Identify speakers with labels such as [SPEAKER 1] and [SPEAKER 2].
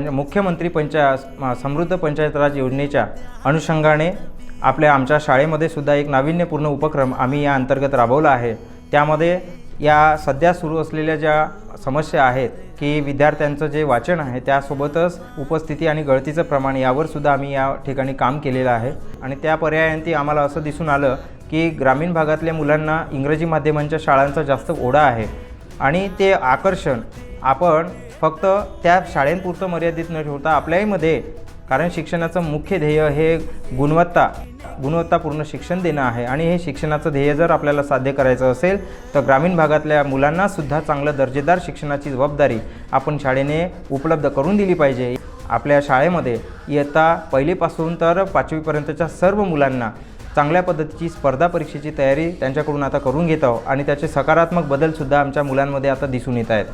[SPEAKER 1] मुख्यमंत्री समृद्ध पंचायत राज योजनेच्या अनुषंगाने आमच्या शाळेमध्ये सुद्धा एक नाविन्यपूर्ण उपक्रम आम्ही या अंतर्गत राबवला आहे। त्यामध्ये या सध्या सुरू असलेल्या ज्या समस्या आहेत की विद्यार्थ्यांचं जे वाचन आहे त्यासोबतच उपस्थिती आणि गळतीचं प्रमाण यावर सुद्धा आम्ही या ठिकाणी काम केलेलं आहे। आणि त्या पर्यायांती आम्हाला असं दिसून आलं की ग्रामीण भागातल्या मुलांना इंग्रजी माध्यमांच्या शाळांचा जास्त ओढा आहे आणि ते आकर्षण आपण फक्त त्या शाळेंपुरतं मर्यादित न ठेवता आपल्यामध्ये, कारण शिक्षणाचं मुख्य ध्येय हे गुणवत्तापूर्ण शिक्षण देणं आहे आणि हे शिक्षणाचं ध्येय जर आपल्याला साध्य करायचं असेल तर ग्रामीण भागातल्या मुलांनासुद्धा चांगलं दर्जेदार शिक्षणाची जबाबदारी आपण शाळेने उपलब्ध करून दिली पाहिजे। आपल्या शाळेमध्ये इयत्ता पहिलीपासून तर 5वीपर्यंतच्या सर्व मुलांना चांगल्या पद्धतीची स्पर्धा परीक्षेची तयारी त्यांच्याकडून आता करून घेत आहोत आणि त्याचे सकारात्मक बदलसुद्धा आमच्या मुलांमध्ये आता दिसून येत आहेत।